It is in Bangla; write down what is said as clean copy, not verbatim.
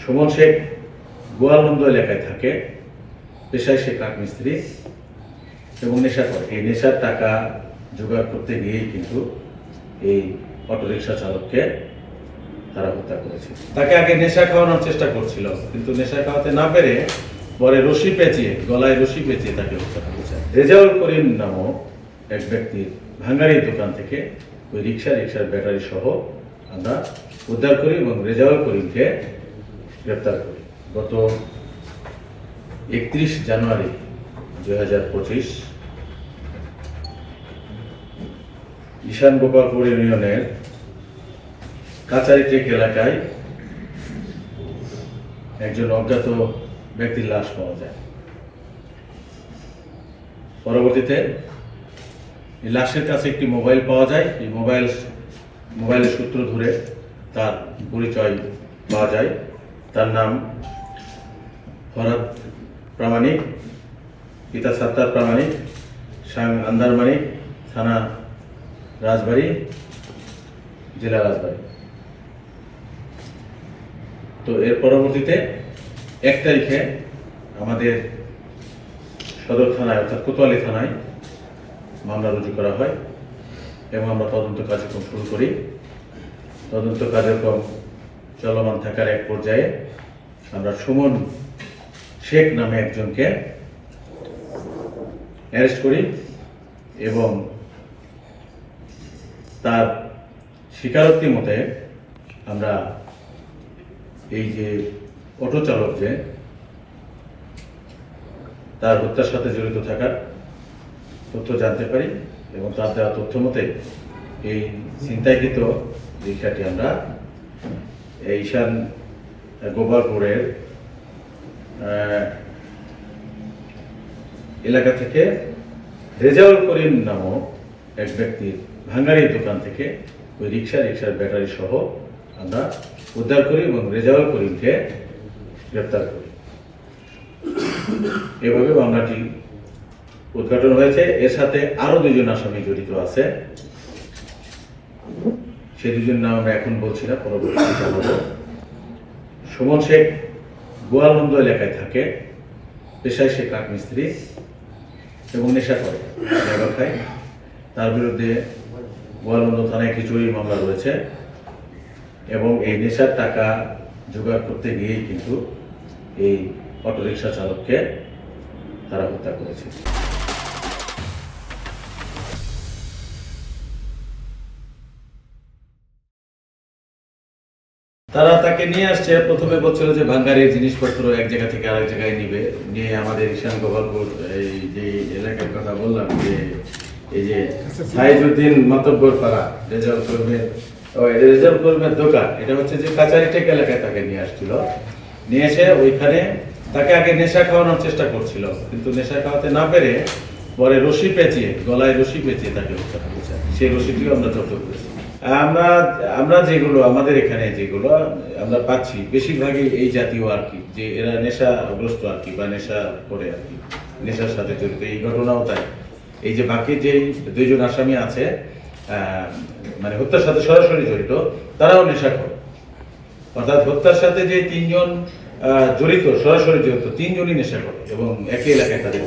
সুমন শেখ গোয়ালন্দ এলাকায় থাকে, পেশায় সে কাঠমিস্ত্রি এবং নেশা করে। এই নেশার টাকা জোগাড় করতে গিয়েই কিন্তু এই অটোরিকশা চালককে তারা হত্যা করেছে। তাকে আগে নেশা খাওয়ানোর চেষ্টা করছিল, কিন্তু নেশা খাওয়াতে না পেরে পরে রশি পেঁচিয়ে, গলায় রশি পেঁচিয়ে তাকে হত্যা করেছে। রেজাউল করিম নামক এক ব্যক্তির ভাঙ্গারির দোকান থেকে ওই রিক্সার ব্যাটারি সহ আমরা উদ্ধার করি এবং রেজাউল করিমকে গ্রেপ্তার করি। গত 31 জানুয়ারি 2025 ঈশান গোপালপুর ইউনিয়নের কাচারি টেক এলাকায় একজন অজ্ঞাত ব্যক্তির লাশ পাওয়া যায়। পরবর্তীতে এই লাশের কাছে একটি মোবাইল পাওয়া যায়। এই মোবাইলের সূত্র ধরে তার পরিচয় পাওয়া যায়। তার নাম ফরহাদ প্রামাণিক, পিতা সাত্তার প্রামাণিক, সাং আন্দারমানিক, থানা রাজবাড়ী, জেলা রাজবাড়ী। তো এর পরবর্তীতে 1 তারিখে আমাদের সদর থানায় অর্থাৎ কোতোয়ালি থানায় মামলা রুজু করা হয় এবং আমরা তদন্ত কার্যক্রম শুরু করি। তদন্ত কার্যক্রম চলমান থাকার এক পর্যায়ে আমরা সুমন শেখ নামে একজনকে অ্যারেস্ট করি এবং তার স্বীকারোক্তি মতে আমরা এই যে অটো চালক যে তার হত্যার সাথে জড়িত থাকার তথ্য জানতে পারি এবং তার দেওয়া তথ্য মতে এই ছিনতাইকৃত রিক্সাটি আমরা ঈশান গোপালপুরের এলাকা থেকে রেজাউল করিম নামক এক ব্যক্তির ভাঙ্গারির দোকান থেকে ওই রিক্সার ব্যাটারি সহ আমরা উদ্ধার করি এবং রেজাউল করিমকে গ্রেপ্তার করি। এভাবে মামলাটি উদ্ঘাটন হয়েছে। এর সাথে আরো 2 জন আসামি জড়িত আছে। সেই 2 জন নাম আমরা এখন বলছি না, পরবর্তীতে জানাবো। সুমন শেখ গোয়ালন্দ এলাকায় থাকে, পেশায় সে কাঠমিস্ত্রি এবং নেশা করে, খায়। তার বিরুদ্ধে গোয়ালন্দ থানায় খিচুড়ি মামলা রয়েছে এবং এই নেশার টাকা জোগাড় করতে গিয়েই কিন্তু এই অটোরিকশা চালককে তারা হত্যা করেছে। তারা তাকে নিয়ে আসছে, প্রথমে বলছিল যে ভাঙ্গারির জিনিসপত্র এক জায়গা থেকে আরেক জায়গায় নিয়ে আমাদের ঈশান গোপালপুর এই যে এলাকার কথা বললাম, যে এই যে সাইজউদ্দিন মাতব্বর পাড়া রেজাউল করিমের দোকান, এটা হচ্ছে যে কাচারি টেক এলাকায় তাকে নিয়ে আসছিল। নিয়ে এসে ওইখানে তাকে আগে নেশা খাওয়ানোর চেষ্টা করছিল, কিন্তু নেশা খাওয়াতে না পেরে পরে রশি পেঁচিয়ে, গলায় রশি পেঁচিয়ে তাকে হত্যা করেছে। সেই রশিটিও আমরা জব্দ করেছি। আমরা যেগুলো আমাদের এখানে যেগুলো আমরা পাচ্ছি বেশিরভাগই এই জাতীয় আর কি, যে এরা নেশাগ্রস্ত আর কি, বা নেশা করে আর কি, নেশার সাথে জড়িত। এই ঘটনাও তাই। এই যে বাকি যে 2 জন আসামি আছে মানে হত্যার সাথে সরাসরি জড়িত, তারাও নেশা করে। অর্থাৎ হত্যার সাথে যে 3 জন জড়িত, সরাসরি জড়িত 3 জনই নেশা করে এবং একই এলাকায় তাদের